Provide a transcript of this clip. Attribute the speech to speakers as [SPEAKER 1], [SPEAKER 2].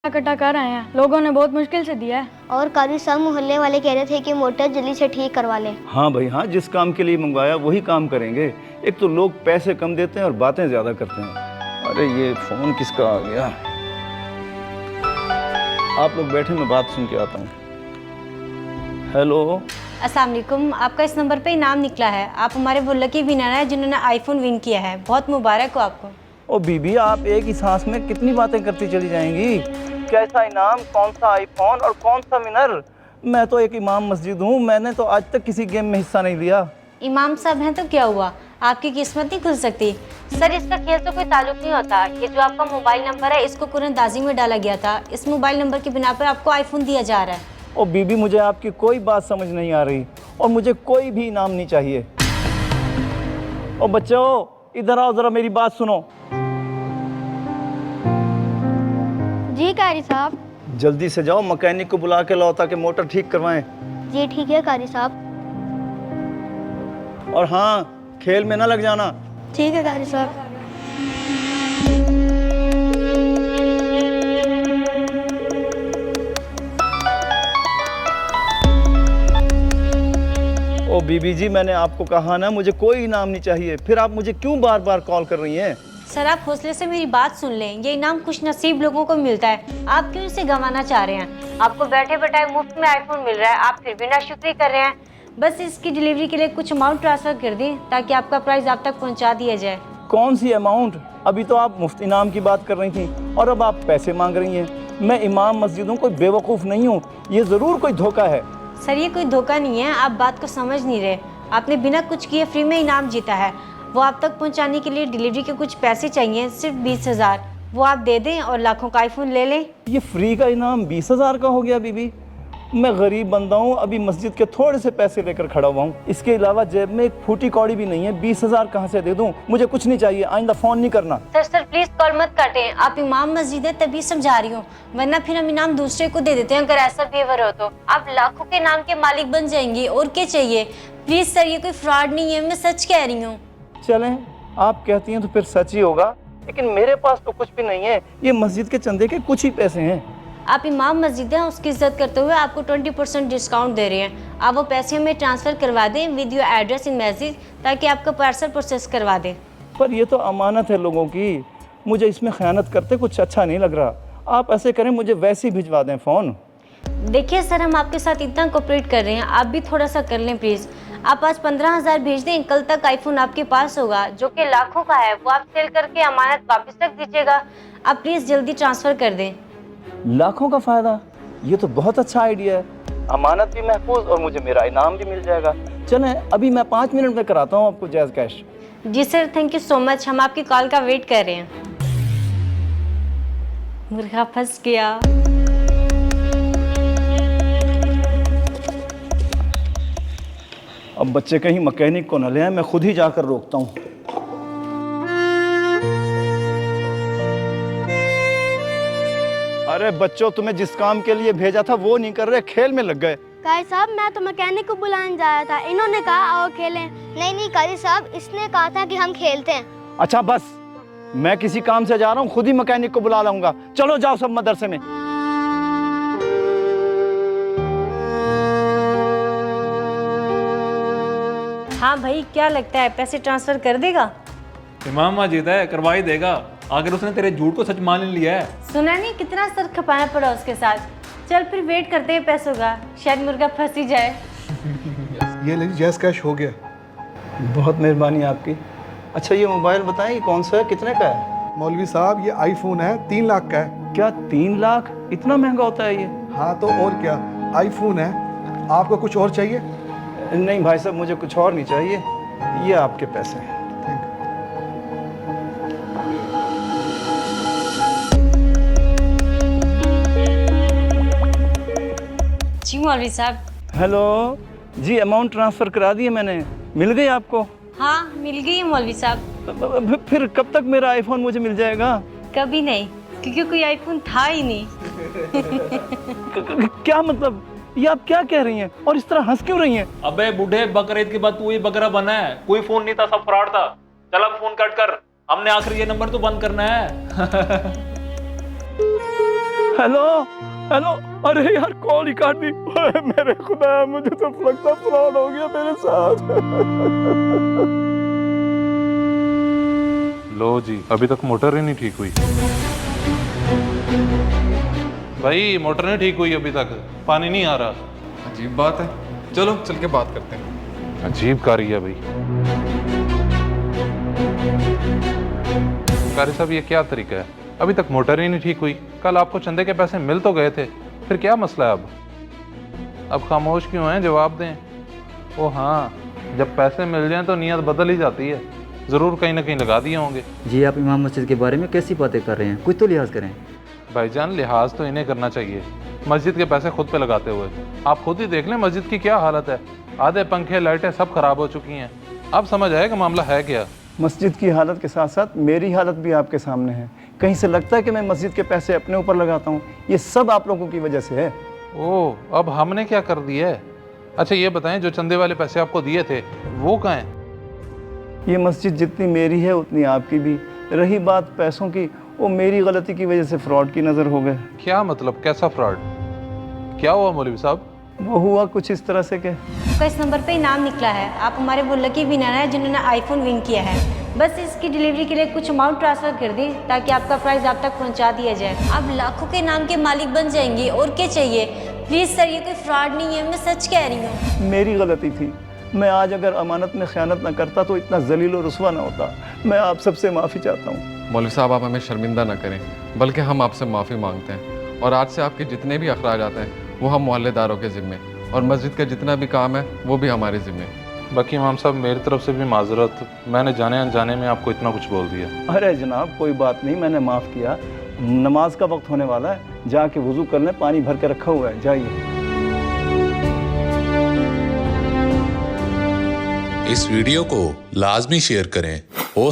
[SPEAKER 1] इकट्ठा कर रहे हैं, लोगों ने बहुत मुश्किल से दिया है।
[SPEAKER 2] और कारी साहब मोहल्ले वाले कह रहे थे कि मोटर जल्दी से ठीक करवा ले।
[SPEAKER 3] हाँ भाई हाँ, जिस काम के लिए मंगवाया वही काम करेंगे। एक तो लोग पैसे कम देते हैं और बातें ज़्यादा करते हैं। अरे ये फ़ोन किसका आ गया? आप लोग बैठे, मैं बात सुन के आता हूँ। हेलो,
[SPEAKER 4] अस्सलाम वालेकुम। आपका इस नंबर पे इनाम निकला है। आप हमारे वो लकी विनर हैं जिन्होंने आईफोन विन किया है। बहुत मुबारक हो आपको।
[SPEAKER 3] ओ बीबी, आप एक ही सांस में कितनी बातें करती चली जाएंगी। कैसा इनाम, कौन सा आईफोन और कौन सा विनर? मैं तो एक इमाम मस्जिद हूँ, मैंने तो आज तक किसी गेम में हिस्सा नहीं लिया।
[SPEAKER 4] इमाम साहब हैं तो क्या हुआ, आपकी किस्मत नहीं खुल सकती। सर इसका खेल से कोई ताल्लुक नहीं होता। ये जो आपका मोबाइल नंबर है इसको कुरअंदाजी में डाला गया था। इस मोबाइल नंबर की बिना पर आपको आईफोन दिया जा रहा है।
[SPEAKER 3] ओ बीबी, मुझे आपकी कोई बात समझ नहीं आ रही और मुझे कोई भी इनाम नहीं चाहिए। ओ बच्चों, इधर आओ, जरा मेरी बात सुनो।
[SPEAKER 2] जी कारी साहब।
[SPEAKER 3] जल्दी से जाओ, मैकेनिक को बुला के लाओ ताकि मोटर ठीक करवाएं।
[SPEAKER 2] जी ठीक है कारी साहब।
[SPEAKER 3] और हाँ, खेल में ना लग जाना।
[SPEAKER 2] ठीक है कारी साहब।
[SPEAKER 3] ओ बीबी जी, मैंने आपको कहा ना मुझे कोई इनाम नहीं चाहिए, फिर आप मुझे क्यों बार बार कॉल कर रही हैं?
[SPEAKER 4] सर आप हौसले से मेरी बात सुन लें। ये इनाम खुश नसीब लोगों को मिलता है, आप क्यों इसे गंवाना चाह रहे हैं? आपको बैठे बैठाए मुफ्त में आईफोन मिल रहा है, आप फिर भी नाशुक्री कर रहे हैं। बस इसकी डिलीवरी के लिए कुछ अमाउंट ट्रांसफर कर दें ताकि आपका प्राइस आप तक पहुंचा दिया जाए।
[SPEAKER 3] कौन सी अमाउंट? अभी तो आप मुफ्त इनाम की बात कर रही थी और अब आप पैसे मांग रही हैं। मैं इमाम मस्जिद हूँ, कोई बेवकूफ़ नहीं हूँ। ये ज़रूर कोई धोखा है।
[SPEAKER 4] सर ये कोई धोखा नहीं है, आप बात को समझ नहीं रहे। आपने बिना कुछ किए फ्री में इनाम जीता है। वो आप तक पहुंचाने के लिए डिलीवरी के कुछ पैसे चाहिए, सिर्फ 20,000। वो आप दे दें और लाखों का आईफोन ले लें।
[SPEAKER 3] ये फ्री का इनाम 20,000 का हो गया बीबी? मैं गरीब बंदा हूँ, अभी मस्जिद के थोड़े से पैसे लेकर खड़ा हुआ हूँ। इसके अलावा जेब में एक फूटी कौड़ी भी नहीं है। 20,000 कहाँ से दे दूँ? मुझे कुछ नहीं चाहिए, आइंदा फ़ोन नहीं करना।
[SPEAKER 4] सर प्लीज कॉल मत काटें। आप इमाम मस्जिद है तभी समझा रही हूँ, वरना फिर हम इनाम दूसरे को दे देते हैं। अगर ऐसा बिहेवियर हो तो आप लाखों के इनाम के मालिक बन जाएंगे। और क्या चाहिए? प्लीज सर, ये कोई फ्रॉड नहीं है, मैं सच कह रही हूँ।
[SPEAKER 3] चलें, आप कहती हैं तो फिर सच ही होगा, लेकिन मेरे पास तो कुछ भी नहीं है। ये मस्जिद के चंदे के कुछ ही पैसे हैं।
[SPEAKER 4] आप इमाम मस्जिद हैं, उसकी इज्जत करते हुए आपको 20% डिस्काउंट दे रहे हैं। आप वो पैसे हमें ट्रांसफ़र करवा दें with your address in message, ताकि आपका पार्सल प्रोसेस करवा दें।
[SPEAKER 3] पर ये तो अमानत है लोगों की, मुझे इसमें ख़यानत करते कुछ अच्छा नहीं लग रहा। आप ऐसे करें, मुझे वैसे ही भिजवा दें फ़ोन।
[SPEAKER 4] देखिए सर, हम आपके साथ इतना कोऑपरेट कर रहे हैं, आप भी थोड़ा सा कर लें प्लीज़। आप आज 15,000 भेज दें, कल तक आईफोन आपके पास होगा जो कि लाखों का है। वो आप सेल करके अमानत वापस रख दीजिएगा। आप प्लीज़ जल्दी ट्रांसफ़र कर दें।
[SPEAKER 3] लाखों का फ़ायदा? ये तो बहुत अच्छा आइडिया है। अमानत भी महफूज और मुझे मेरा इनाम भी मिल जाएगा। चलें, अभी मैं 5 मिनट में कराता हूँ आपको जैज़ कैश।
[SPEAKER 4] जी sir, thank you so much. हम आपकी कॉल का वेट कर रहे हैं। मुर्गा फंस गया।
[SPEAKER 3] अब बच्चे कहीं मैकेनिक को न ले आए, मैं खुद ही जाकर रोकता हूँ। अरे बच्चों, तुम्हें जिस काम के लिए भेजा था वो नहीं कर रहे, खेल में लग गए।
[SPEAKER 2] कारी साहब, मैं तो मैकेनिक को बुलाने जाया था, इन्होंने कहा आओ खेलें। नहीं कारी साहब, इसने कहा था कि हम खेलते हैं।
[SPEAKER 3] अच्छा बस, मैं किसी काम से जा रहा हूँ, खुद ही मैकेनिक को बुला लाऊंगा। चलो जाओ सब मदरसे में।
[SPEAKER 4] हाँ भाई, क्या लगता है पैसे ट्रांसफ़र कर देगा?
[SPEAKER 5] इमाम मस्जिद है, करवा ही देगा। अगर उसने तेरे झूठ को सच मान लिया है।
[SPEAKER 4] सुना नहीं कितना सर खपाना पड़ा उसके साथ। चल फिर वेट करते हैं पैसों का, शायद मुर्गा फंस ही जाए।
[SPEAKER 6] ये लीजिए, जैज़ कैश हो गया।
[SPEAKER 3] बहुत मेहरबानी आपकी। अच्छा ये मोबाइल बताएं कौन सा है, कितने का है?
[SPEAKER 6] मौलवी साहब, ये आईफोन है, 3 लाख का है।
[SPEAKER 3] क्या 3 लाख? इतना महंगा होता है ये?
[SPEAKER 6] हाँ तो और क्या, आईफोन है। आपको कुछ और चाहिए?
[SPEAKER 3] नहीं भाई साहब, मुझे कुछ और नहीं चाहिए। ये आपके पैसे हैं।
[SPEAKER 4] जी मौलवी साहब।
[SPEAKER 3] हेलो जी, अमाउंट ट्रांसफ़र करा दिए मैंने। मिल गई आपको?
[SPEAKER 4] हाँ मिल गई है मौलवी साहब।
[SPEAKER 3] फिर कब तक मेरा आईफोन मुझे मिल जाएगा?
[SPEAKER 4] कभी नहीं, क्योंकि कोई आईफोन था ही नहीं।
[SPEAKER 3] क्या मतलब, ये आप क्या कह रही हैं और इस तरह हंस क्यों रही हैं?
[SPEAKER 5] अबे बूढ़े, बकरीद के बाद तू ही बकरा बना है। कोई फोन नहीं था, सब फ्रॉड था। चल अब फोन कट कर, हमने आखिर ये नंबर तो बंद करना है।
[SPEAKER 3] हेलो हेलो, अरे यार कॉल ही काट दी। ओए मेरे खुदा, मुझे तो लगता फ्रॉड हो गया मेरे साथ।
[SPEAKER 7] लो जी, अभी तक मोटर ही नहीं ठीक हुई। भाई मोटर नहीं ठीक हुई अभी तक, पानी नहीं आ रहा।
[SPEAKER 8] अजीब बात है, चलो चल के बात करते हैं।
[SPEAKER 7] अजीब कारी है भाई। कारी साहब ये क्या तरीका है, अभी तक मोटर ही नहीं ठीक हुई। कल आपको चंदे के पैसे मिल तो गए थे, फिर क्या मसला है अब खामोश क्यों हैं, जवाब दें। ओ हाँ, जब पैसे मिल जाएं तो नीयत बदल ही जाती है, ज़रूर कहीं ना कहीं लगा दिए होंगे।
[SPEAKER 9] जी आप इमाम मस्जिद के बारे में कैसी बातें कर रहे हैं, कुछ तो लिहाज करें।
[SPEAKER 7] भाईजान लिहाज तो इन्हें करना चाहिए, मस्जिद के पैसे खुद पे लगाते हुए। आप खुद ही देख लें मस्जिद की क्या हालत है, आधे पंखे लाइटें सब खराब हो चुकी हैं। अब समझ आएगा मामला है क्या।
[SPEAKER 3] मस्जिद की हालत के साथ साथ मेरी हालत भी आपके सामने है। कहीं से लगता है कि मैं मस्जिद के पैसे अपने ऊपर लगाता हूँ, ये सब आप लोगों की वजह से है।
[SPEAKER 7] ओह, अब हमने क्या कर दिया है। अच्छा ये बताएं, जो चंदे वाले पैसे आपको दिए थे वो कहाँ हैं?
[SPEAKER 3] ये मस्जिद जितनी मेरी है उतनी आपकी भी। रही बात पैसों की, वो मेरी गलती की वजह से फ्रॉड की नज़र हो गए।
[SPEAKER 7] क्या मतलब, कैसा फ्रॉड, क्या हुआ मौलवी साहब?
[SPEAKER 3] वो हुआ कुछ इस तरह से कि
[SPEAKER 4] आपका इस नंबर पे इनाम निकला है। आप हमारे वो लकी विनर हैं जिन्होंने आईफोन विन किया है। बस इसकी डिलीवरी के लिए कुछ अमाउंट ट्रांसफ़र कर दी ताकि आपका प्राइस आप तक पहुंचा दिया जाए। आप लाखों के इनाम के मालिक बन जाएंगे, और क्या चाहिए। प्लीज़ सर, ये कोई फ्रॉड नहीं है, मैं सच कह रही हूँ।
[SPEAKER 3] मेरी गलती थी। मैं आज अगर अमानत में ख़यानत न करता तो इतना जलील और रुस्वा न होता। मैं आप सबसे माफ़ी चाहता हूँ।
[SPEAKER 8] मौलवी साहब आप हमें शर्मिंदा न करें, बल्कि हम आपसे माफ़ी मांगते हैं। और आज से आपके जितने भी अखराजात हैं वो हम मोहल्लेदारों के ज़िम्मे, और मस्जिद का जितना भी काम है वो भी हमारे ज़िम्मे।
[SPEAKER 7] बाकी इमाम साहब मेरी तरफ से भी माजरत, मैंने जाने अनजाने में आपको इतना कुछ बोल दिया।
[SPEAKER 3] अरे जनाब कोई बात नहीं, मैंने माफ़ किया। नमाज का वक्त होने वाला है, जाके वज़ू कर लें, पानी भर के रखा हुआ है, जाइए।
[SPEAKER 10] इस वीडियो को लाजमी शेयर करें। हो